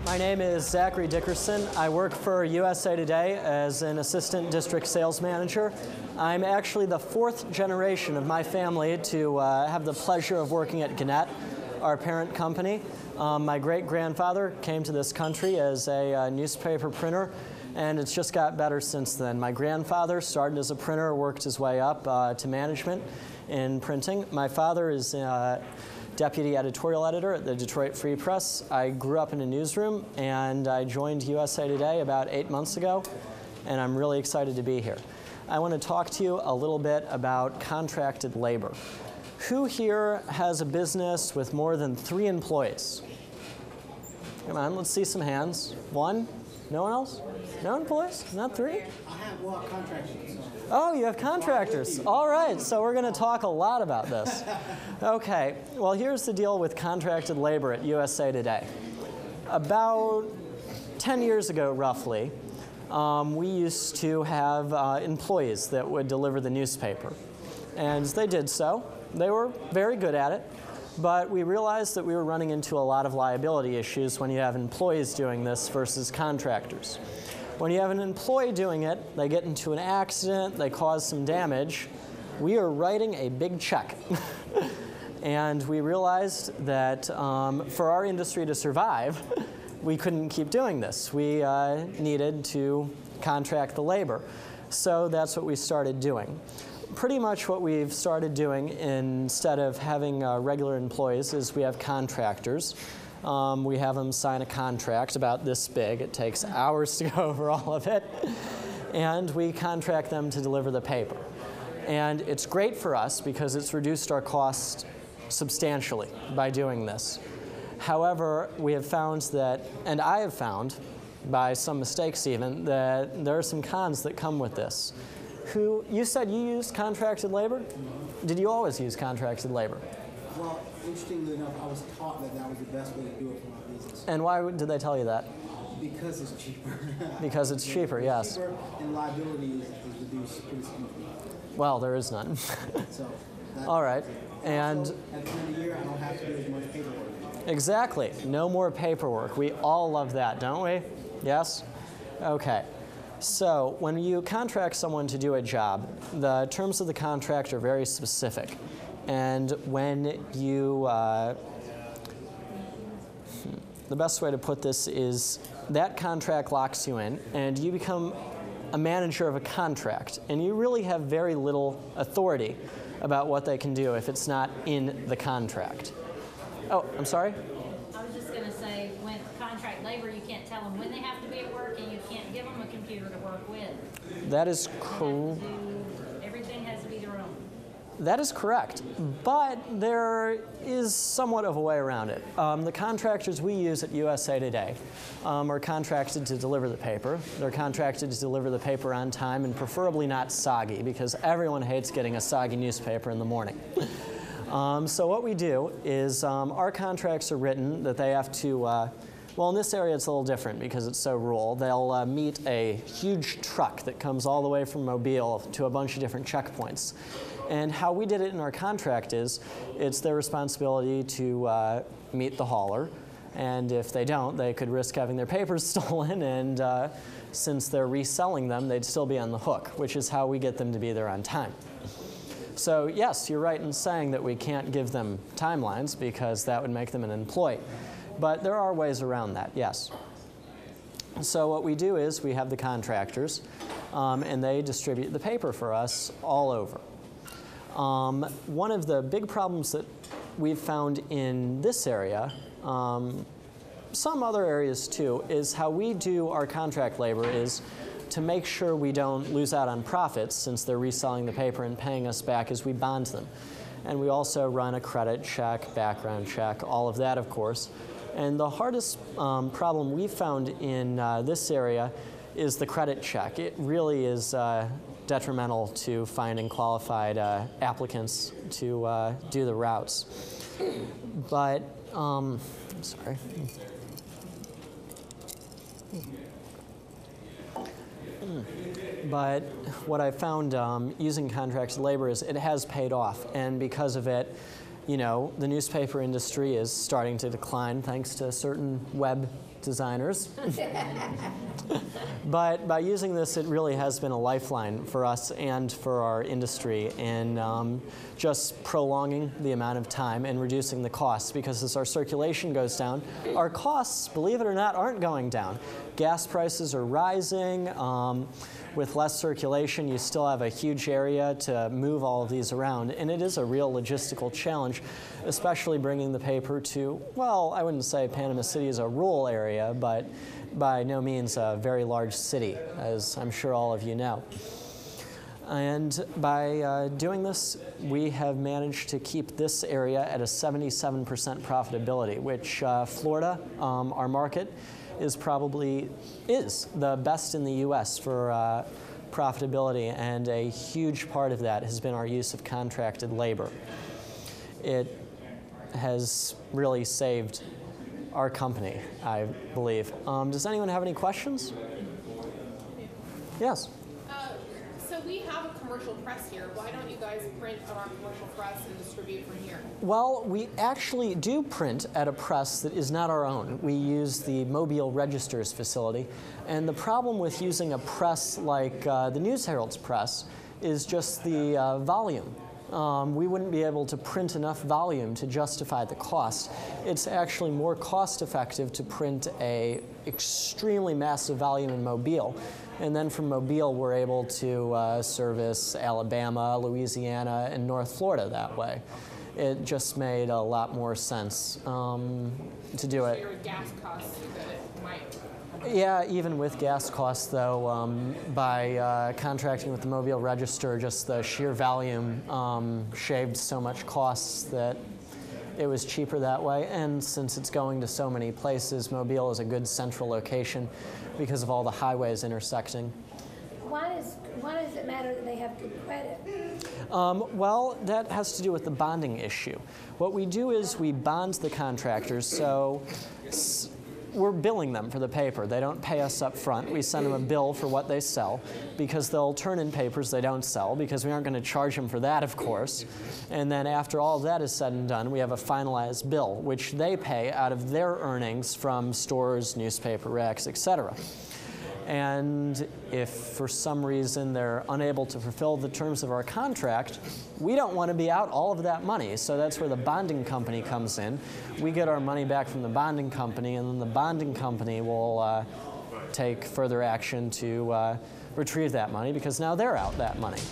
My name is Zachary Dickerson. I work for USA Today as an assistant district sales manager. I'm actually the fourth generation of my family to have the pleasure of working at Gannett, our parent company. My great-grandfather came to this country as a newspaper printer, and it's just got better since then. My grandfather started as a printer, worked his way up to management in printing. My father is deputy editorial editor at the Detroit Free Press. I grew up in a newsroom, and I joined USA Today about 8 months ago, and I'm really excited to be here. I want to talk to you a little bit about contracted labor. Who here has a business with more than 3 employees? Come on, let's see some hands. 1? No one else? No employees? Not 3? I have contractors. So. Oh, you have contractors. All right, so we're going to talk a lot about this. Okay, well, here's the deal with contracted labor at USA Today. About 10 years ago, roughly, we used to have employees that would deliver the newspaper. And they did so. They were very good at it. But we realized that we were running into a lot of liability issues when you have employees doing this versus contractors. When you have an employee doing it, they get into an accident, they cause some damage, we are writing a big check. And we realized that for our industry to survive, we couldn't keep doing this. We needed to contract the labor. So that's what we started doing. Pretty much what we've started doing instead of having regular employees is we have contractors. We have them sign a contract about this big. It takes hours to go over all of it. And we contract them to deliver the paper. And it's great for us because it's reduced our costs substantially by doing this. However, we have found that, and I have found, by some mistakes even, that there are some cons that come with this. You said you used contracted labor? Did you always use contracted labor? Well, interestingly enough, I was taught that that was the best way to do it for my business. And why did they tell you that? Because it's cheaper. Because it's cheaper, yes. Cheaper, and liability is reduced pretty significantly. Well, there is none. So all right. And also, at the end of the year, I don't have to do as much paperwork. Exactly. No more paperwork. We all love that, don't we? Yes? Okay. So when you contract someone to do a job, the terms of the contract are very specific. And when you, the best way to put this is that contract locks you in, and you become a manager of a contract. And you really have very little authority about what they can do if it's not in the contract. Oh, I'm sorry? I was just going to say, when contract labor, you can't tell them when they have to be at work, and you can't give them a computer to work with. That is correct. Everything has to be their own. That is correct, but there is somewhat of a way around it. The contractors we use at USA Today are contracted to deliver the paper. They're contracted to deliver the paper on time and preferably not soggy, because everyone hates getting a soggy newspaper in the morning. So what we do is our contracts are written that they have to, well, in this area it's a little different because it's so rural. They'll meet a huge truck that comes all the way from Mobile to a bunch of different checkpoints. And how we did it in our contract is it's their responsibility to meet the hauler. And if they don't, they could risk having their papers stolen. And since they're reselling them, they'd still be on the hook, which is how we get them to be there on time. So yes, you're right in saying that we can't give them timelines because that would make them an employee. But there are ways around that, yes. So what we do is we have the contractors, and they distribute the paper for us all over. One of the big problems that we've found in this area, some other areas too, is how we do our contract labor is to make sure we don't lose out on profits since they're reselling the paper and paying us back as we bond them. And we also run a credit check, background check, all of that, of course. And the hardest problem we've found in this area is the credit check. It really is detrimental to finding qualified applicants to do the routes. But, I'm sorry. But what I found using contracted labor is it has paid off, and because of it, you know, the newspaper industry is starting to decline thanks to certain web designers. But by using this, it really has been a lifeline for us and for our industry in just prolonging the amount of time and reducing the costs, because as our circulation goes down, our costs, believe it or not, aren't going down. Gas prices are rising. With less circulation, you still have a huge area to move all of these around, and it is a real logistical challenge, especially bringing the paper to, well, I wouldn't say Panama City is a rural area, but by no means a very large city, as I'm sure all of you know. And by doing this, we have managed to keep this area at a 77% profitability, which Florida, our market, is the best in the U.S. for profitability, and a huge part of that has been our use of contracted labor. It has really saved our company, I believe. Does anyone have any questions? Yes? So we have a commercial press here. Why don't you guys print on our commercial press and distribute from here? Well, we actually do print at a press that is not our own. We use the Mobile Register's facility. And the problem with using a press like the News Herald's press is just the volume. We wouldn't be able to print enough volume to justify the cost. It's actually more cost effective to print a extremely massive volume in Mobile. And then from Mobile, we're able to service Alabama, Louisiana, and North Florida that way. It just made a lot more sense to do it. Your gas costs that it might. Yeah, even with gas costs, though, by contracting with the Mobile Register, just the sheer volume shaved so much costs that it was cheaper that way. And since it's going to so many places, Mobile is a good central location because of all the highways intersecting. Why does it matter that they have good credit? Well, that has to do with the bonding issue. What we do is we bond the contractors, so we're billing them for the paper. They don't pay us up front. We send them a bill for what they sell, because they'll turn in papers they don't sell, because we aren't going to charge them for that, of course. And then after all of that is said and done, we have a finalized bill, which they pay out of their earnings from stores, newspaper racks, etc. And if for some reason they're unable to fulfill the terms of our contract, we don't want to be out all of that money. So that's where the bonding company comes in. We get our money back from the bonding company, and then the bonding company will take further action to retrieve that money, because now they're out that money.